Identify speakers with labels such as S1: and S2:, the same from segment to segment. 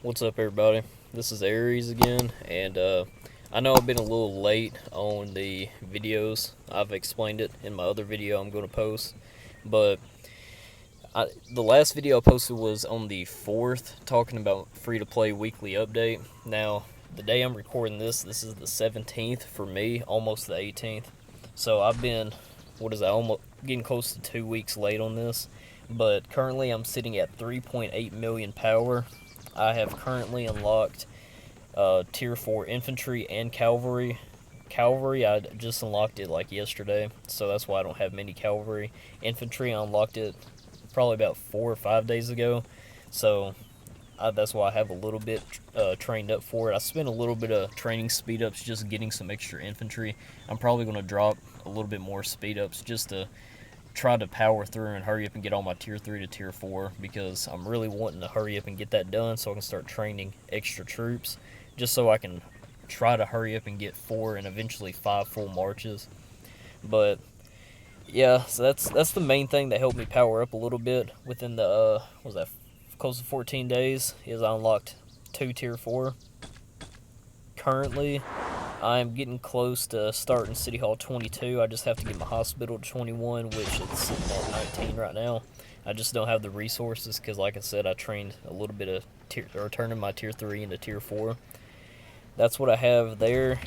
S1: What's up, everybody? This is Aries again, and I know I've been a little late on the videos. I've explained it in my other video I'm going to post, but the last video I posted was on the 4th, talking about free-to-play weekly update. Now, the day I'm recording this is the 17th for me, almost the 18th. So I've been, almost getting close to 2 weeks late on this, but currently I'm sitting at 3.8 million power. I have currently unlocked Tier 4 Infantry and Cavalry. Cavalry, I just unlocked it like yesterday, so that's why I don't have many Cavalry. Infantry, I unlocked it probably about 4 or 5 days ago, so that's why I have a little bit trained up for it. I spent a little bit of training speed ups just getting some extra infantry. I'm probably going to drop a little bit more speed ups just to try to power through and hurry up and get all my tier 3 to tier 4, because I'm really wanting to hurry up and get that done so I can start training extra troops, just so I can try to hurry up and get 4 and eventually 5 full marches. But yeah, so that's the main thing that helped me power up a little bit within the close to 14 days, is I unlocked 2 tier 4. Currently I'm getting close to starting City Hall 22. I just have to get my hospital to 21, which is sitting at 19 right now. I just don't have the resources because, like I said, I trained a little bit of turning my tier 3 into tier 4. That's what I have there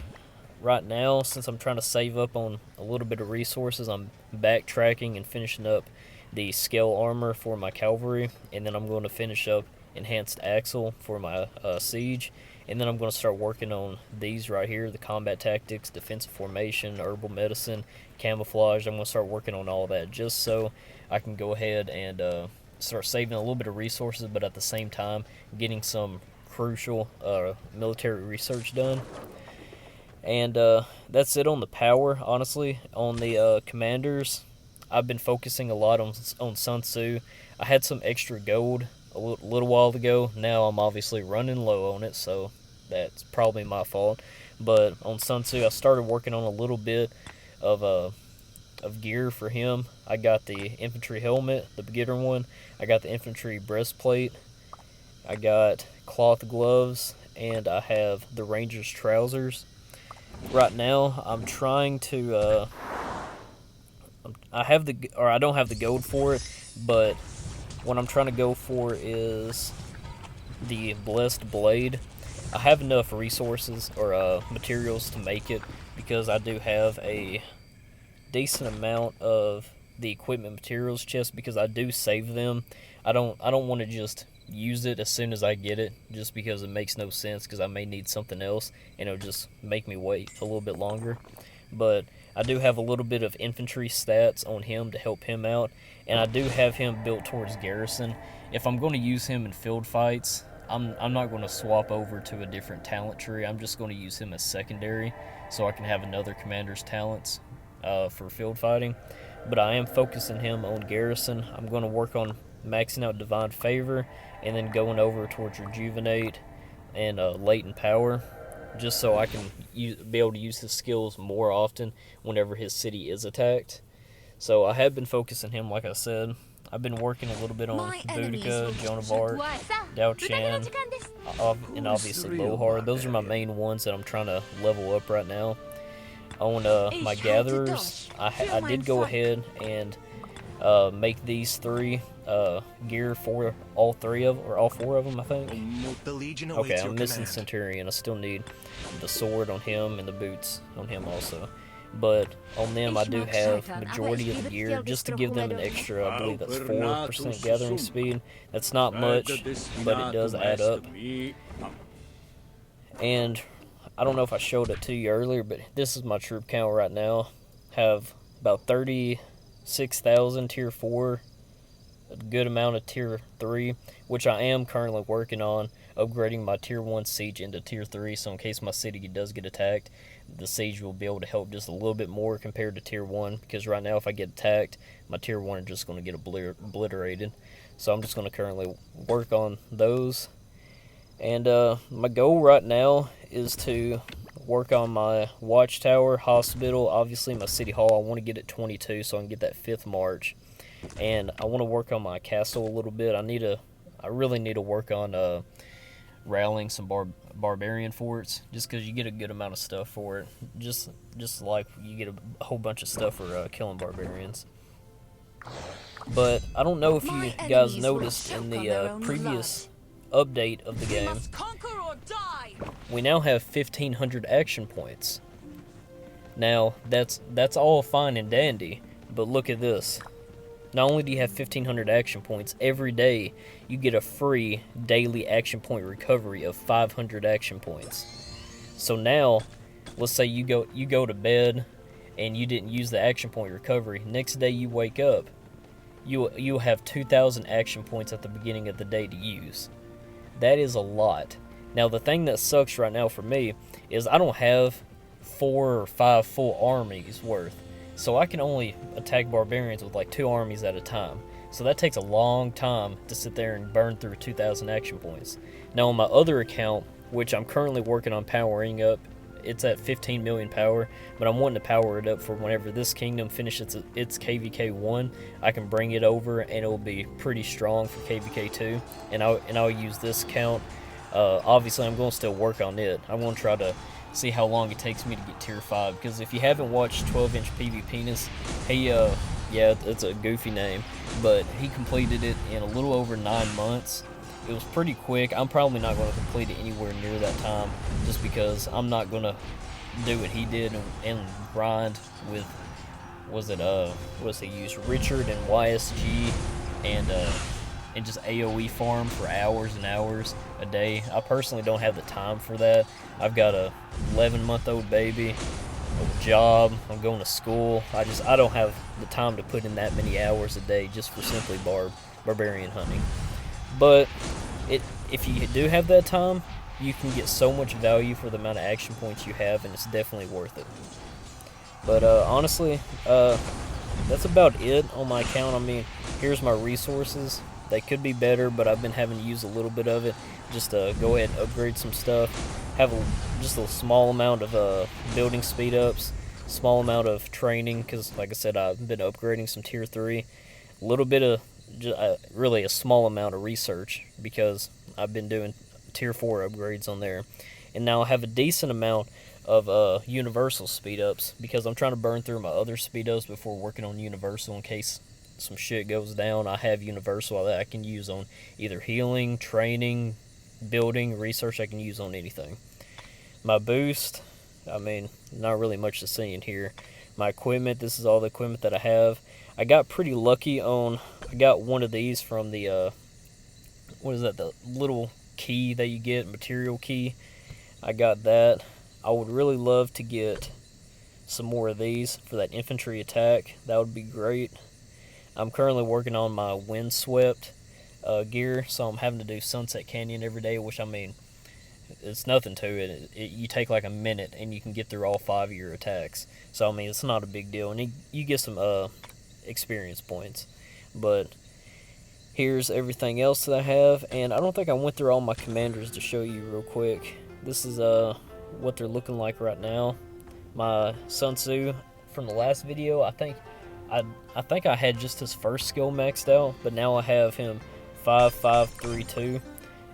S1: right now. Since I'm trying to save up on a little bit of resources, I'm backtracking and finishing up the scale armor for my cavalry, and then I'm going to finish up enhanced axle for my siege. And then I'm going to start working on these right here, the combat tactics, defensive formation, herbal medicine, camouflage. I'm going to start working on all that just so I can go ahead and start saving a little bit of resources, but at the same time getting some crucial military research done. And that's it on the power, honestly. On the commanders, I've been focusing a lot on Sun Tzu. I had some extra gold a little while ago. Now I'm obviously running low on it, so that's probably my fault. But on Sun Tzu, I started working on a little bit of gear for him. I got the infantry helmet, the beginner one. I got the infantry breastplate. I got cloth gloves, and I have the ranger's trousers. Right now, I'm trying to. I don't have the gold for it, but what I'm trying to go for is the blessed blade. I have enough resources or materials to make it, because I do have a decent amount of the equipment materials chest, because I do save them. I don't want to just use it as soon as I get it, just because it makes no sense, because I may need something else and it'll just make me wait a little bit longer. But I do have a little bit of infantry stats on him to help him out, and I do have him built towards garrison. If I'm going to use him in field fights, I'm not going to swap over to a different talent tree. I'm just going to use him as secondary so I can have another commander's talents for field fighting. But I am focusing him on garrison. I'm going to work on maxing out divine favor and then going over towards rejuvenate and latent power, just so I can be able to use his skills more often whenever his city is attacked. So I have been focusing him, like I said. I've been working a little bit on Boudica, Joan of Arc, Dao Chan, and obviously Lohar. Those are my main ones that I'm trying to level up right now. On my gatherers, I did go ahead and make these 3 gear for all 3 of them, or all 4 of them, I think. Okay, I'm missing Centurion. I still need the sword on him and the boots on him also. But on them, I do have majority of the gear, just to give them an extra, I believe that's 4% gathering speed. That's not much, but it does add up. And I don't know if I showed it to you earlier, but this is my troop count right now. Have about 36,000 tier 4, a good amount of tier 3, which I am currently working on upgrading my tier 1 siege into tier 3, so in case my city does get attacked, the siege will be able to help just a little bit more compared to tier 1, because right now if I get attacked, my tier 1 are just going to get obliterated. So I'm just going to currently work on those. And my goal right now is to work on my watchtower, hospital, obviously my city hall. I want to get it 22 so I can get that 5th march. And I want to work on my castle a little bit. I really need to work on rallying some barbarian forts, just because you get a good amount of stuff for it. Just like you get a whole bunch of stuff for killing barbarians. But I don't know if you guys noticed in the previous update of the game, we now have 1,500 action points. Now, that's all fine and dandy, but look at this. Not only do you have 1,500 action points, every day you get a free daily action point recovery of 500 action points. So now, let's say you go to bed and you didn't use the action point recovery. Next day you wake up, you'll have 2,000 action points at the beginning of the day to use. That is a lot. Now, the thing that sucks right now for me is I don't have 4 or 5 full armies worth. So I can only attack barbarians with like 2 armies at a time. So that takes a long time to sit there and burn through 2,000 action points. Now on my other account, which I'm currently working on powering up, it's at 15 million power, but I'm wanting to power it up for whenever this kingdom finishes its KVK 1, I can bring it over and it'll be pretty strong for KVK 2, and I'll use this account. Obviously I'm going to still work on it. I'm going to try to see how long it takes me to get tier 5, because if you haven't watched 12-inch PvPenis, he yeah, it's a goofy name, but he completed it in a little over 9 months. It was pretty quick. I'm probably not going to complete it anywhere near that time, just because I'm not going to do what he did and grind with, what's he used, Richard and YSG and just AoE farm for hours and hours a day. I personally don't have the time for that. I've got a 11-month-old baby, a job, I'm going to school. I don't have the time to put in that many hours a day just for simply barbarian hunting. But if you do have that time, you can get so much value for the amount of action points you have, and it's definitely worth it. But honestly, that's about it on my account. I mean, here's my resources. They could be better, but I've been having to use a little bit of it just to go ahead and upgrade some stuff. Have just a small amount of building speed ups, small amount of training, because like I said, I've been upgrading some tier 3. A little bit of, really a small amount of research, because I've been doing tier 4 upgrades on there. And now I have a decent amount of universal speed ups, because I'm trying to burn through my other speed ups before working on universal in case some shit goes down. I have universal that I can use on either healing, training, building, research. I can use on anything. My boost, I mean, not really much to see in here. My equipment, this is all the equipment that I have. I got pretty lucky on, I got one of these from the, what is that, the little key that you get, material key. I got that. I would really love to get some more of these for that infantry attack. That would be great. I'm currently working on my windswept gear, so I'm having to do Sunset Canyon every day, which, I mean, it's nothing to it. You take like a minute and you can get through all 5 of your attacks. So, I mean, it's not a big deal, and you get some experience points. But here's everything else that I have, and I don't think I went through all my commanders to show you real quick. This is what they're looking like right now. My Sun Tzu from the last video, I think I had just his first skill maxed out, but now I have him 5-5-3-2,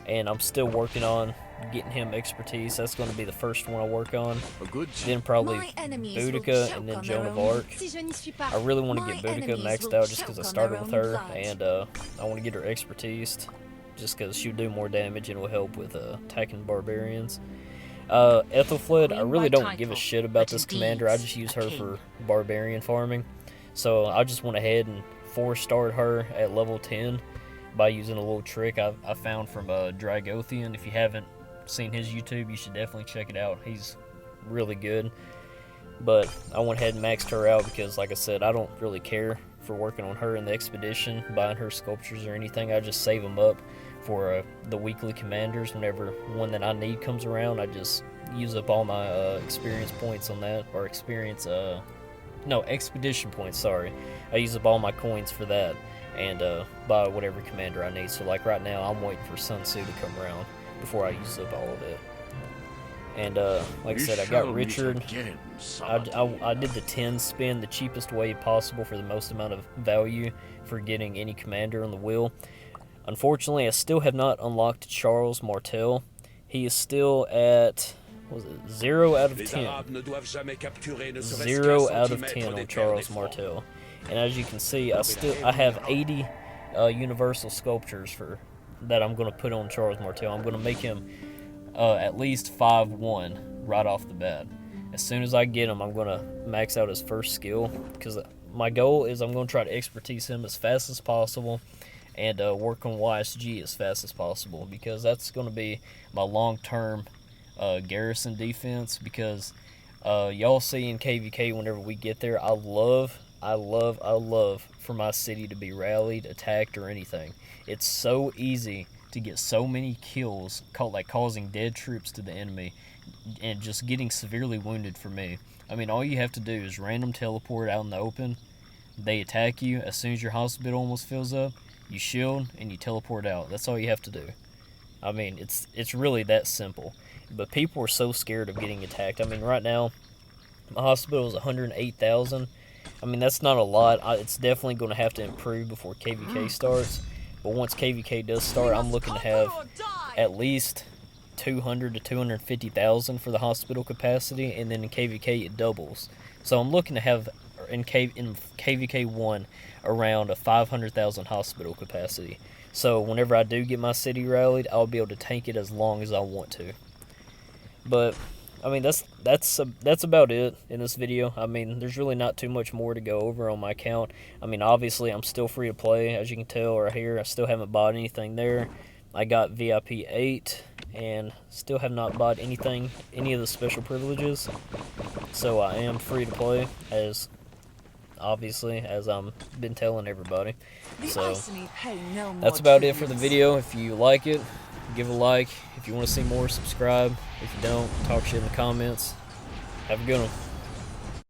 S1: and I'm still working on getting him expertise. That's going to be the first one I work on. Then probably Boudica, and then Joan of Arc. I really want to get Boudica maxed out just because I started with her, and I want to get her expertise just because she'll do more damage and will help with attacking barbarians. Ethelfled, I really don't give a shit about this commander. I just use her for barbarian farming. So I just went ahead and 4-starred her at level 10 by using a little trick I found from Dragothian. If you haven't seen his YouTube, you should definitely check it out. He's really good. But I went ahead and maxed her out because, like I said, I don't really care for working on her in the expedition, buying her sculptures or anything. I just save them up for the weekly commanders. Whenever one that I need comes around, I just use up all my experience points on that, or expedition points, sorry. I use up all my coins for that and buy whatever commander I need. So like right now, I'm waiting for Sun Tzu to come around before I use up all of it. And like I said, I got Richard. I did the 10 spin, the cheapest way possible for the most amount of value for getting any commander on the wheel. Unfortunately, I still have not unlocked Charles Martell. he is still at, what was it, 0 out of 10. 0 out of 10 on Charles Martell. And as you can see, I have 80 universal sculptures that I'm going to put on Charles Martell. I'm going to make him at least 5-1 right off the bat. As soon as I get him, I'm going to max out his first skill, because my goal is I'm going to try to expertise him as fast as possible and work on YSG as fast as possible, because that's going to be my long-term garrison defense. Because y'all see in KVK, whenever we get there, I love for my city to be rallied, attacked, or anything. It's so easy to get so many kills, like causing dead troops to the enemy and just getting severely wounded for me. I mean, all you have to do is random teleport out in the open. They attack you. As soon as your hospital almost fills up, you shield and you teleport out. That's all you have to do. I mean, it's really that simple. But people are so scared of getting attacked. I mean, right now, my hospital is 108,000. I mean, that's not a lot. It's definitely going to have to improve before KVK starts. But once KVK does start, I'm looking to have at least 200 to 250,000 for the hospital capacity, and then in KVK it doubles. So I'm looking to have in KVK 1 around a 500,000 hospital capacity. So whenever I do get my city rallied, I'll be able to tank it as long as I want to. But I mean, that's about it in this video. I mean, there's really not too much more to go over on my account. I mean, obviously I'm still free to play, as you can tell right here. I still haven't bought anything there. I got VIP 8 and still have not bought any of the special privileges. So I am free to play, as obviously, as I'm been telling everybody. So that's about it for the video. If you like it, give a like. If you want to see more, subscribe. If you don't, talk shit in the comments. Have a good one.